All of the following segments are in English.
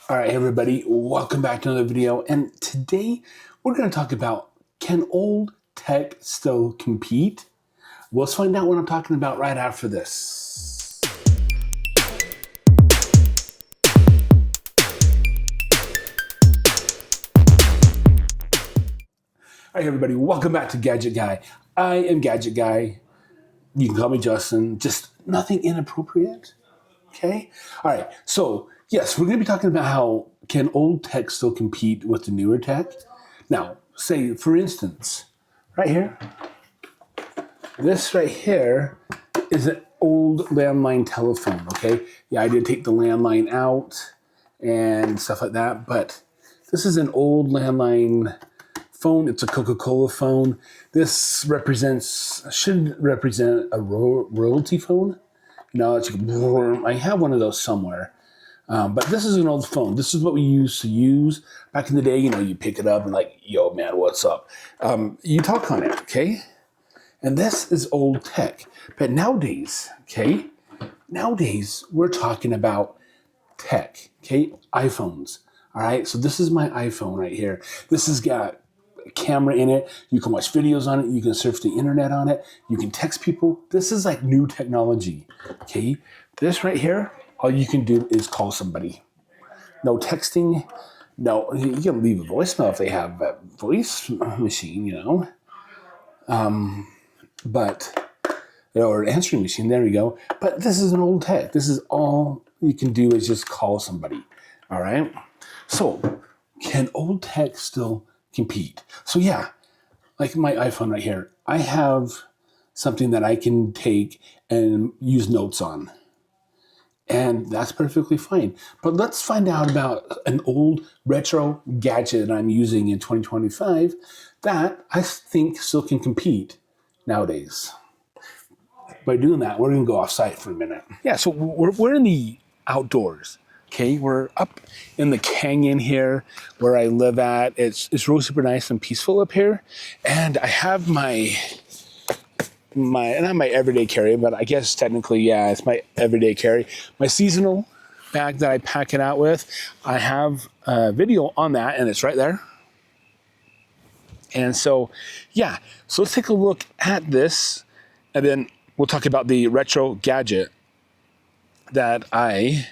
All right, everybody, welcome back to another video. And today we're going to talk about, can old tech still compete? Let's find out what I'm talking about right after this. All right, everybody, welcome back to Gadget Guy. I am Gadget Guy. You can call me Justin. Just nothing inappropriate. Okay? All right, so yes, we're going to be talking about how can old tech still compete with the newer tech? Now, say, for instance, right here, this right here is an old landline telephone, okay? Yeah, I did take the landline out and stuff like that, but this is an old landline phone. It's a Coca-Cola phone. This should represent a royalty phone. You know, it's like, I have one of those somewhere. But this is an old phone. This is what we used to use back in the day. You know, you pick it up and like, yo, man, what's up? You talk on it, okay? And this is old tech. But nowadays, okay, we're talking about tech, okay? iPhones, all right? So this is my iPhone right here. This has got a camera in it. You can watch videos on it. You can surf the internet on it. You can text people. This is like new technology, okay? This right here, all you can do is call somebody. No texting. No, you can leave a voicemail if they have a voice machine, you know. Or an answering machine, there we go. But this is an old tech. This is all you can do is just call somebody, all right? So, can old tech still compete? So yeah, like my iPhone right here, I have something that I can take and use notes on. And that's perfectly fine. But let's find out about an old retro gadget that I'm using in 2025 that I think still can compete nowadays. By doing that, we're going to go off-site for a minute. Yeah, so we're in the outdoors, okay? We're up in the canyon here where I live at. It's really super nice and peaceful up here. And I have my not my everyday carry, but I guess technically, yeah, it's my everyday carry. My seasonal bag that I pack it out with. I have a video on that, and it's right there. And so, yeah, so let's take a look at this, and then we'll talk about the retro gadget that I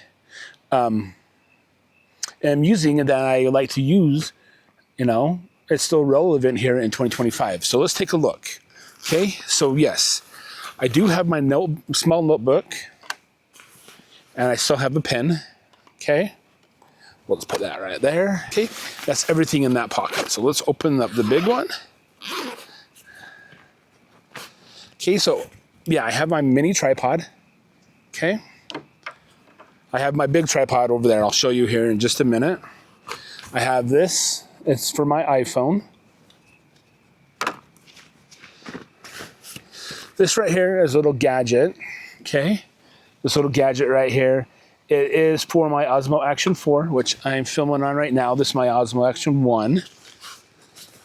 am using and that I like to use. You know, it's still relevant here in 2025. So let's take a look. Okay, so yes, I do have my small notebook, and I still have a pen, okay? Let's put that right there, okay? That's everything in that pocket. So let's open up the big one. Okay, so yeah, I have my mini tripod, okay? I have my big tripod over there. I'll show you here in just a minute. I have this, it's for my iPhone. This right here is a little gadget, okay? This little gadget right here, it is for my Osmo Action 4, which I'm filming on right now. This is my Osmo Action 1,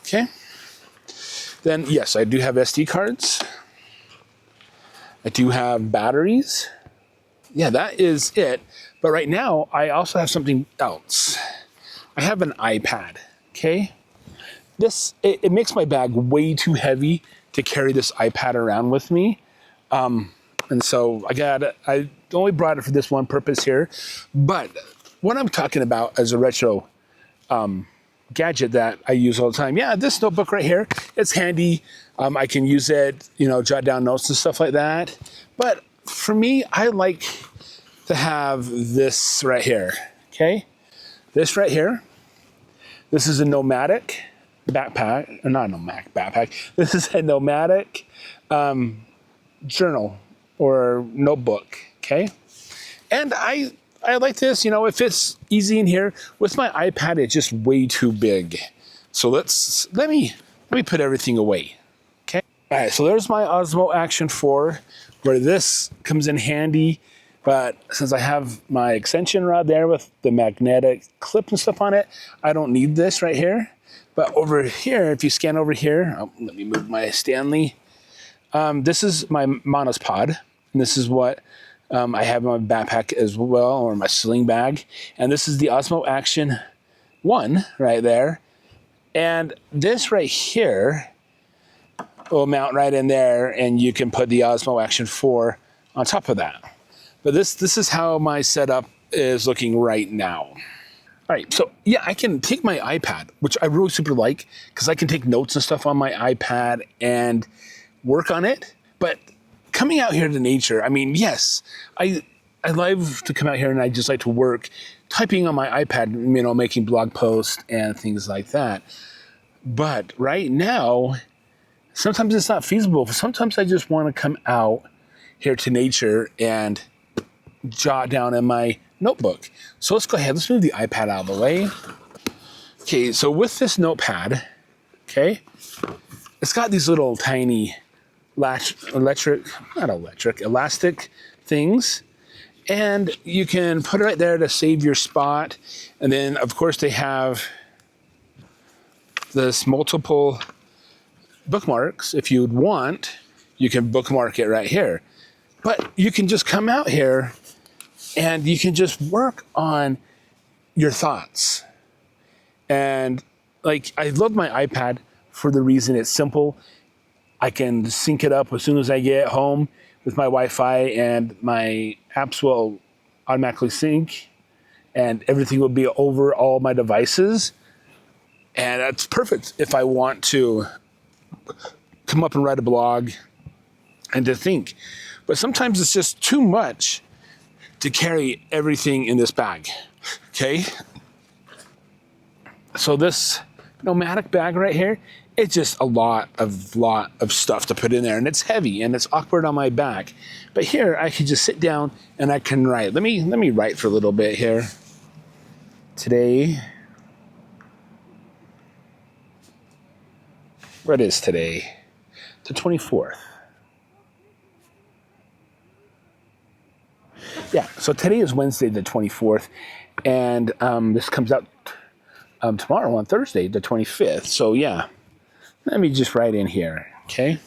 okay? Then, yes, I do have SD cards. I do have batteries. Yeah, that is it. But right now, I also have something else. I have an iPad, okay? It makes my bag way too heavy to carry this iPad around with me. And so I only brought it for this one purpose here. But what I'm talking about as a retro gadget that I use all the time. Yeah, this notebook right here, it's handy. I can use it, you know, jot down notes and stuff like that. But for me, I like to have this right here, okay? This right here. This is a nomadic backpack, or not a nomadic backpack. This is a nomadic journal or notebook, okay? And I like this, you know, it fits easy in here. With my iPad, it's just way too big. So let me put everything away, okay? All right, so there's my Osmo Action 4, where this comes in handy. But since I have my extension rod there with the magnetic clip and stuff on it, I don't need this right here. But over here, if you scan over here, let me move my Stanley. This is my Monospod, and this is what I have my backpack as well, or my sling bag. And this is the Osmo Action 1 right there. And this right here will mount right in there, and you can put the Osmo Action 4 on top of that. But this is how my setup is looking right now. All right, so yeah, I can take my iPad, which I really super like, because I can take notes and stuff on my iPad and work on it. But coming out here to nature, I mean, yes, I love to come out here and I just like to work typing on my iPad, making blog posts and things like that. But right now, sometimes it's not feasible. Sometimes I just want to come out here to nature and jot down in my notebook. So let's go ahead. Let's move the iPad out of the way. Okay, so with this notepad, okay, it's got these little tiny elastic things. And you can put it right there to save your spot. And then, of course, they have this multiple bookmarks. If you'd want, you can bookmark it right here. But you can just come out here and you can just work on your thoughts. And like, I love my iPad for the reason it's simple. I can sync it up as soon as I get home with my Wi-Fi, and my apps will automatically sync, and everything will be over all my devices. And that's perfect if I want to come up and write a blog and to think. But sometimes it's just too much to carry everything in this bag, okay? So this nomadic bag right here, it's just a lot of stuff to put in there, and it's heavy and it's awkward on my back. But here I can just sit down and I can write. Let me write for a little bit here. Today, what is today? The 24th. Yeah, so today is Wednesday the 24th, and this comes out tomorrow on Thursday the 25th. So yeah. Let me just write in here, okay?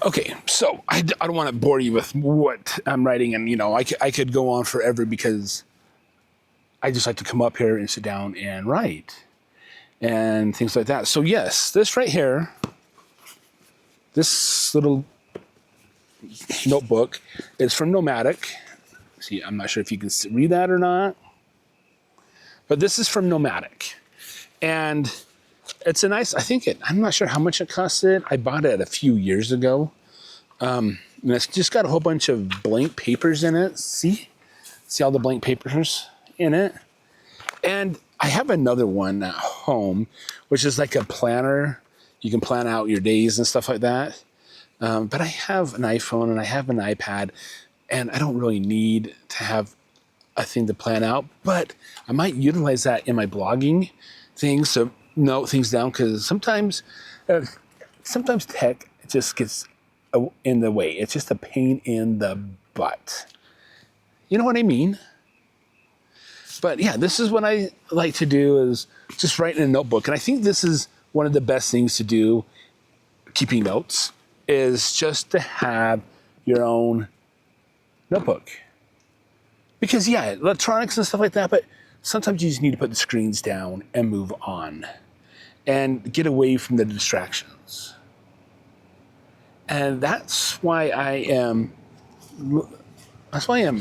Okay, so I don't want to bore you with what I'm writing, and I could go on forever because I just like to come up here and sit down and write and things like that. So yes, this right here, this little notebook is from Nomadic. See, I'm not sure if you can read that or not, but this is from Nomadic. And it's a nice, I'm not sure how much it costed. I bought it a few years ago. And it's just got a whole bunch of blank papers in it. See all the blank papers in it? And I have another one at home, which is like a planner. You can plan out your days and stuff like that. But I have an iPhone and I have an iPad, and I don't really need to have a thing to plan out, but I might utilize that in my blogging things to note things down, because sometimes tech just gets in the way. It's just a pain in the butt. You know what I mean? But yeah, this is what I like to do, is just write in a notebook. And I think this is one of the best things to do, keeping notes, is just to have your own notebook. Because yeah, electronics and stuff like that, but sometimes you just need to put the screens down and move on and get away from the distractions. And that's why I am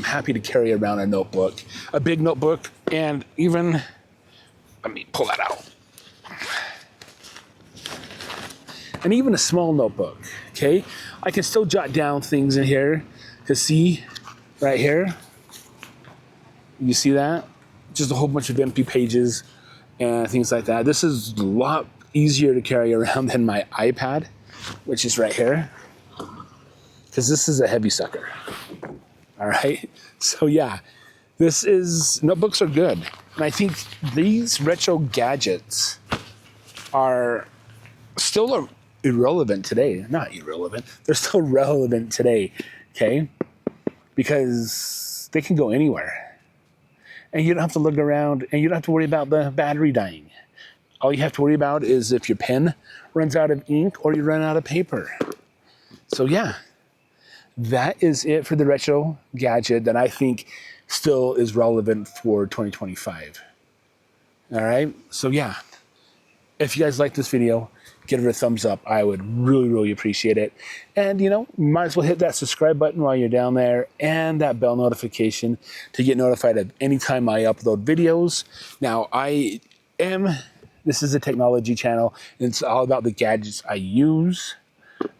happy to carry around a notebook, a big notebook, and even, let me pull that out. And even a small notebook, okay? I can still jot down things in here, to see right here. You see that? Just a whole bunch of empty pages and things like that. This is a lot easier to carry around than my iPad, which is right here, because this is a heavy sucker. All right. So yeah, notebooks are good. And I think these retro gadgets are still irrelevant today. Not irrelevant. They're still relevant today. Okay. Because they can go anywhere. And you don't have to look around, and you don't have to worry about the battery dying. All you have to worry about is if your pen runs out of ink or you run out of paper. So yeah, that is it for the retro gadget that I think still is relevant for 2025. All right. So yeah, if you guys like this video, give it a thumbs up. I would really, really appreciate it. And, might as well hit that subscribe button while you're down there, and that bell notification to get notified of any time I upload videos. Now, this is a technology channel, and it's all about the gadgets I use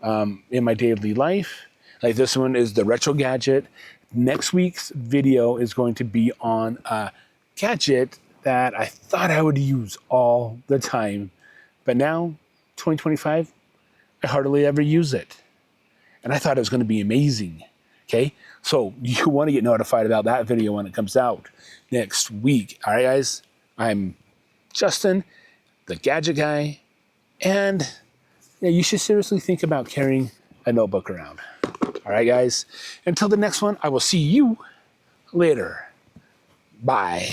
in my daily life. Like this one is the retro gadget. Next week's video is going to be on a gadget that I thought I would use all the time, but now, 2025, I hardly ever use it. And I thought it was going to be amazing. Okay? So you want to get notified about that video when it comes out next week. All right, guys? I'm Justin, the Gadget Guy. And yeah, you should seriously think about carrying a notebook around. All right, guys? Until the next one, I will see you later. Bye.